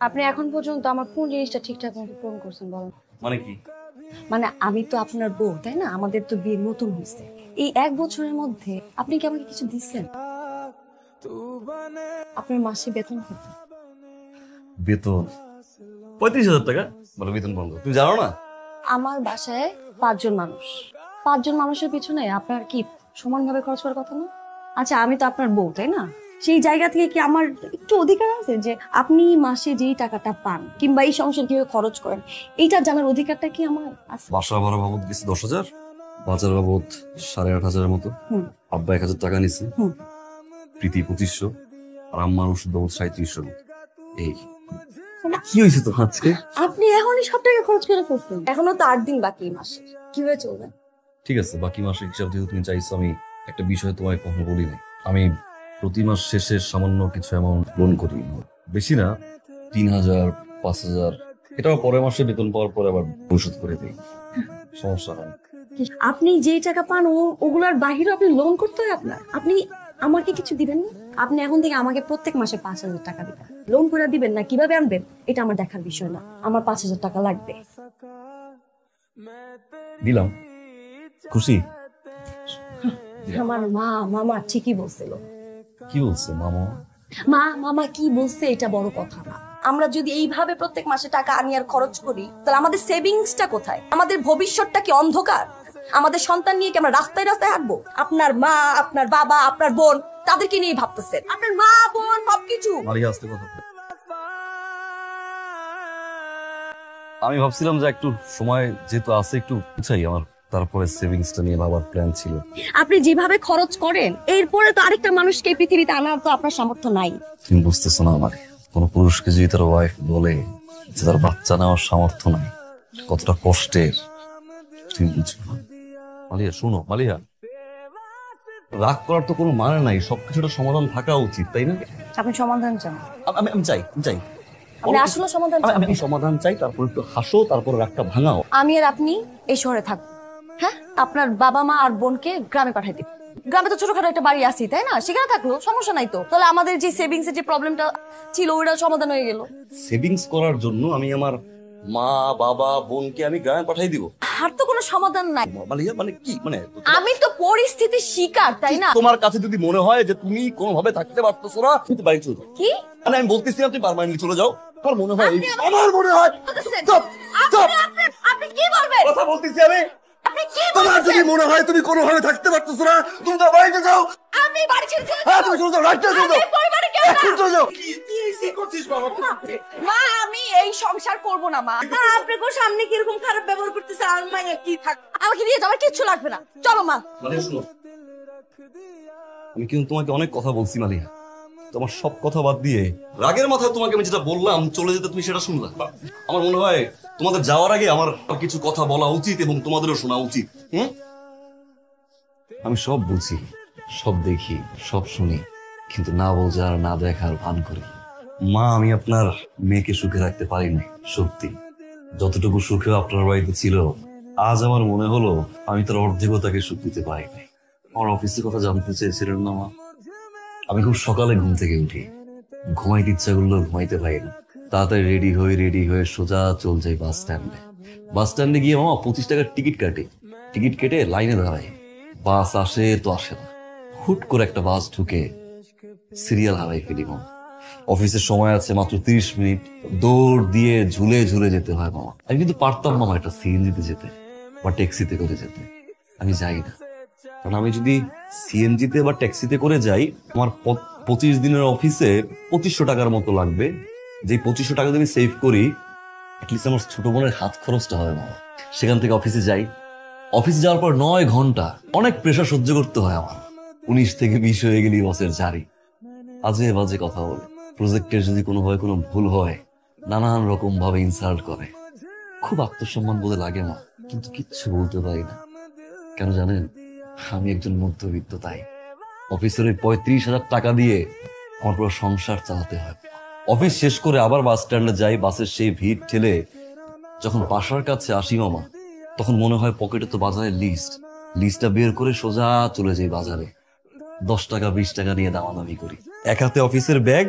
আপনি এখন পর্যন্ত আমার কোন জিনিসটা ঠিকঠাক মতো পূরণ করছেন বলেন? মানে কি? মানে আমি তো আপনার বউ, তাই না? আমাদের তো বিয়ে নতুন হয়েছে। এই 1 বছরের মধ্যে আপনি কি আমাকে কিছু দিচ্ছেন? আপনার মাসে বেতন কত? বেতন 35,000 টাকা। বলো বেতন বন্ধ, তুমি জানো না? আমার বাসায় 5 জন মানুষ। 5 জন মানুষের পিছনে আপনার কি সমানভাবে খরচ করার কথা না? আচ্ছা, আমি তো আপনার বউ, তাই না? সেই জায়গা থেকে কি আমার একটু অধিকার আছে যে আপনি মাসে যেই টাকাটা পান কিংবা এই সংসার কিভাবে খরচ করেন এইটা জানার অধিকারটা কি আমার আছে? বাসা ভাড়া বাবদ গেছে 10,000, বাজার বাবদ 8,500 মতো, আব্বা 1,000 টাকা নিছে, প্রীতি 2500, আর আম্মার ওষুধ বাবদ 3700 মতো। এই কি হয়েছে তো আজকে? আপনি এখনই সব টাকা খরচ করে ফেলছেন। এখনো তো 8 দিন বাকি মাসে, কিভাবে চলবে? ঠিক আছে, বাকি মাসের হিসাব যেহেতু তুমি চাইছো, আমি একটা বিষয় তোমায় কখনো বলি নাই। আমি প্রতি মাস শেষে সামান্য কিছু অ্যামাউন্ট লোন করি, বেশি না, 3,000, 5,000, এটাও পরের মাসে বেতন পাওয়ার পরে আবার পরিশোধ করে দিই, সমস্যা হয় না। আপনি যেই টাকা পান ওগুলার বাহিরে আপনি লোন করতে হয় আপনার? আপনি আমাকে কিছু দিবেন না? আপনি এখন থেকে আমাকে প্রত্যেক মাসে 5,000 টাকা দিবেন। লোন করে দিবেন না কিভাবে আনবেন এটা আমার দেখার বিষয় না। আমার 5,000 টাকা লাগবে। দিলাম, খুশি? আমার মামা ঠিকই বলছিল। কি বলছে মামা? মামা কি বলছে এটা বড় কথা না। আমরা যদি এইভাবে প্রত্যেক মাসে টাকা আনি আর খরচ করি তাহলে আমাদের সেভিংসটা কোথায়? আমাদের ভবিষ্যৎটা কি অন্ধকার? আমাদের সন্তান নিয়ে কি আমরা রাস্তায় রাস্তায় হাঁটবো? আপনার মা, আপনার বাবা, আপনার বোন, তাদেরকে নিয়ে ভাবতেছেন। আপনার মা, বোন সবকিছু। আস্তে কথা। আমি ভাবছিলাম যে একটু সময় যেহেতু আছে একটু বুঝাই আমার, তারপরে সেভিংসটা নিয়ে ভাবার প্ল্যান ছিল। আপনি যেভাবে খরচ করেন এরপরে তো আরেকটা মানুষকে এই পৃথিবীতে আনার তো আপনার সামর্থ্য নাই। তুমি বুঝতেছো না, আমার কোন পুরুষকে যদি তার ওয়াইফ বলে যে তার বাচ্চা নেওয়ার সামর্থ্য নাই, কতটা কষ্টের তুমি বুঝবে না। মালিয়া শোনো, মালিয়া রাগ করার তো কোনো মানে নাই, সবকিছুটা সমাধান থাকা উচিত, তাই না? আপনি সমাধান চান? আমি আমি চাই চাই আপনি আসলে সমাধান চান? আমি সমাধান চাই, তারপর একটু হাসো, তারপর রাগটা ভাঙাও। আমি আর আপনি এই শহরে থাকবো, হ্যাঁ? আপনার বাবা মা আর বোনকে গ্রামে পাঠাই দিন। গ্রামে তো ছোটখাটো একটা বাড়ি আছে, তাই না? সেখানে থাকলো সমস্যা নাই তো। তাহলে আমাদের যে সেভিংস এর যে প্রবলেমটা ছিল ওইটা সমাধান হয়ে গেল। সেভিংস করার জন্য আমি আমার মা বাবা বোনকে আমি গ্রামে পাঠিয়ে দিব? আর তো কোনো সমাধান নাই। মালিয়া মানে কি, মানে আমি তো পরিস্থিতির শিকার, তাই না? তোমার কাছে যদি মনে হয় যে তুমি কোনোভাবে থাকতে পারতেছো না, তুমি বাড়ি চলে যাও। কি মানে আমি বলতেছি আপনি পার্মানেন্টলি চলে যাও। আমার মনে হয় আমার মনে হয় আপনি কি বলবেন? কথা বলতেছি আমি। আপনি কি তোমার বলছেন? যদি মনে হয় তুমি কোনোভাবে থাকতে পারতেছো না, তুমি তো বাড়িতে যাও। আমি বাড়ি ছেড়ে চলে হ্যাঁ যাব। তুমি চলে যাও, রাইটটা চলে যাও, আমি পরিবারে কেউ না। এখন চলে যাও। কি করছিস বাবা? মা, আমি এই সংসার করব না মা। আপনাকে সামনে কি এরকম খারাপ ব্যবহার করতেছে আর মাইয়া কি থাক। আমাকে দিয়ে যাও, আমার কিচ্ছু লাগবে না। চলো মা। মানে শোনো, আমি কিন্তু তোমাকে অনেক কথা বলছি মালিয়া, তোমার সব কথা বাদ দিয়ে রাগের মাথায় তোমাকে আমি যেটা বললাম চলে যেতে তুমি সেটা শুনলা। আমার মনে হয় তোমাদের যাওয়ার আগে আমার কিছু কথা বলা উচিত এবং তোমাদেরও শোনা উচিত। আমি সব বুঝি, সব দেখি, সব শুনি, কিন্তু না বোঝার না দেখার ভান করি। মা, আমি আপনার মেয়েকে সুখে রাখতে পারিনি সত্যি, যতটুকু সুখে আপনার বাড়িতে ছিল আজ আমার মনে হলো আমি তার অর্ধেকও তাকে সুখ দিতে পারিনি। আমার অফিসের কথা জানতে চেয়েছিলেন না মা? আমি খুব সকালে ঘুম থেকে উঠি, ঘুমাইতে ইচ্ছা করলেও ঘুমাইতে পারি না। তাড়াতাড়ি রেডি হয়ে সোজা চল যাই বাস স্ট্যান্ডে। বাস স্ট্যান্ডে গিয়ে মামা 25 টাকার টিকিট কাটে, টিকিট কেটে লাইনে দাঁড়াই। বাস আসে তো আসে না, হুট করে একটা বাস ঢুকে সিরিয়াল হারাই ফেলি মামা। অফিসের সময় আছে মাত্র 30 মিনিট, দৌড় দিয়ে ঝুলে ঝুলে যেতে হয় মামা। আমি কিন্তু পারতাম মামা এটা সিএনজিতে যেতে বা ট্যাক্সিতে করে যেতে, আমি যাই না। কারণ আমি যদি সিএনজিতে বা ট্যাক্সিতে করে যাই আমার 25 দিনের অফিসে 2500 টাকার মতো লাগবে। যে 2500 টাকা যদি আমি সেভ করি অ্যাটলিস্ট আমার ছোট বোনের হাত খরচটা হবে মামা। সেখান থেকে অফিসে যাই, অফিসে যাওয়ার পর 9 ঘন্টা অনেক প্রেশার সহ্য করতে হয় আমার। 19 থেকে 20 হয়ে গেলি বসের জারি, আজে বাজে কথা বলে, প্রজেক্টের যদি কোনোভাবে কোনো ভুল হয় নানান রকম ভাবে ইনসাল্ট করে। খুব আত্মসম্মান বলে লাগে মা, কিন্তু কিচ্ছু বলতে পারি না। কেন জানেন? আমি একজন মধ্যবিত্ত, তাই অফিসের ওই 35,000 টাকা দিয়ে আমার পুরো সংসার চালাতে হয়। অফিস শেষ করে আবার বাস স্ট্যান্ডে যাই, বাসের সেই ভিড় ঠেলে যখন বাসার কাছে আসি মামা, তখন মনে হয় পকেটে তো বাজারের লিস্টটা বের করে সোজা চলে যাই বাজারে, 10 টাকা 20 টাকা নিয়ে দামাদামি করি। এক হাতে অফিসের ব্যাগ,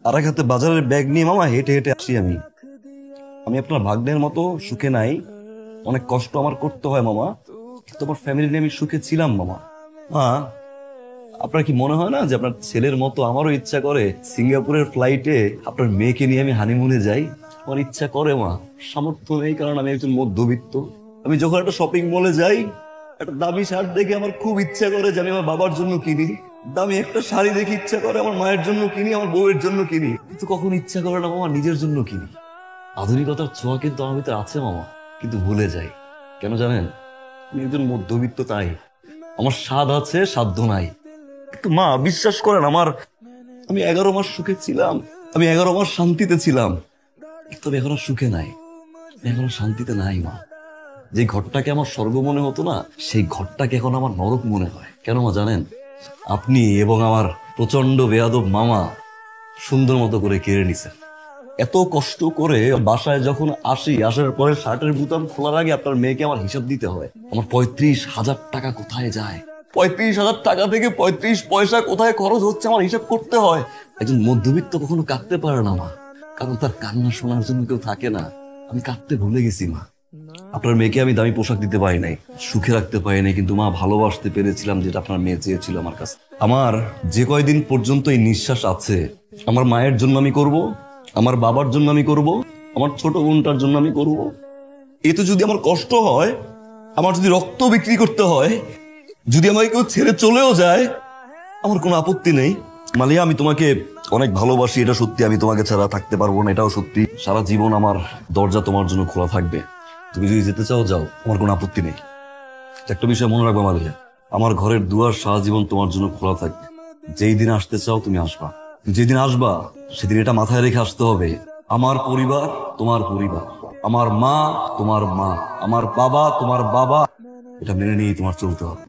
আর এক হাতে বাজারের ব্যাগ নিয়ে মামা হেঁটে হেঁটে আসি আমি। আমি আপনার ভাগ্নের মতো সুখে নাই, অনেক কষ্ট আমার করতে হয় মামা, কিন্তু আমার ফ্যামিলি নিয়ে আমি সুখে ছিলাম মামা। মা, আপনার কি মনে হয় না যে আপনার ছেলের মতো আমারও ইচ্ছা করে সিঙ্গাপুরের ফ্লাইটে আপনার মেয়েকে নিয়ে আমি হানিমুনে যাই? আমার ইচ্ছা করে মা, সামর্থ্য নেই কারণ আমি একজন মধ্যবিত্ত। আমি যখন একটা শপিং মলে যাই, একটা দামি শার্ট দেখে আমার খুব ইচ্ছা করে যে আমি আমার বাবার জন্য কিনি, দামি একটা শাড়ি দেখে ইচ্ছা করে আমার মায়ের জন্য কিনি, আমার বউয়ের জন্য কিনি, কিন্তু কখন ইচ্ছা করে না মামা নিজের জন্য কিনি। আধুনিকতার ছোঁয়া কিন্তু আমার ভিতরে আছে মামা, কিন্তু ভুলে যাই। কেন জানেন? আমি একজন মধ্যবিত্ত, তাই আমার স্বাদ আছে, সাধ্য নাই। কিন্তু মা বিশ্বাস করেন, আমি 11 মাস সুখে ছিলাম, আমি 11 মাস শান্তিতে ছিলাম, তবে এখন আর সুখে নাই, এখন আর শান্তিতে নাই মা। যে ঘরটাকে আমার স্বর্গ মনে হতো না, সেই ঘরটাকে এখন আমার নরক মনে হয়। কেন মা জানেন? আপনি এবং আমার প্রচন্ড বেয়াদব মামা সুন্দর মতো করে কেড়ে নিছেন। এত কষ্ট করে বাসায় যখন আসি, আসার পরে শার্টের বুতাম খোলার আগে আপনার মেয়েকে আমার হিসাব দিতে হয়। আমার 35,000 টাকা কোথায় যায়, 35,000 টাকা থেকে 35 পয়সা কোথায় খরচ হচ্ছে আমার হিসাব করতে হয়। একজন মধ্যবিত্ত কখনো কাঁদতে পারে না মা, কারণ তার কান্না শোনার জন্য কেউ থাকে না। আমি কাঁদতে ভুলে গেছি মা। আপনার মেয়েকে আমি দামি পোশাক দিতে পারি নাই, সুখে রাখতে পারি নাই, কিন্তু মা ভালোবাসতে পেরেছিলাম যেটা আপনার মেয়ে চেয়েছিল আমার কাছে। আমার যে কয়দিন পর্যন্ত এই নিঃশ্বাস আছে, আমার মায়ের জন্য আমি করব, আমার বাবার জন্য আমি করব, আমার ছোট বোনটার জন্য আমি করব। এতে যদি আমার কষ্ট হয়, আমার যদি রক্ত বিক্রি করতে হয়, যদি আমাকে কেউ ছেড়ে চলেও যায়, আমার কোনো আপত্তি নেই। মালিয়া, আমি তোমাকে অনেক ভালোবাসি, এটা সত্যি। আমি তোমাকে ছাড়া থাকতে পারবো না, এটাও সত্যি। সারা জীবন আমার দরজা তোমার জন্য খোলা থাকবে। তুমি যদি যেতে চাও যাও, আমার কোনো আপত্তি নেই। একটা বিষয় মনে রাখবে মালিয়া, আমার ঘরের দুয়ার সারা জীবন তোমার জন্য খোলা থাকবে। যেই দিন আসতে চাও তুমি আসবা, যেদিন আসবা সেদিন এটা মাথায় রেখে আসতে হবে, আমার পরিবার তোমার পরিবার, আমার মা তোমার মা, আমার বাবা তোমার বাবা, এটা মেনে নিয়েই তোমার চলতে হবে।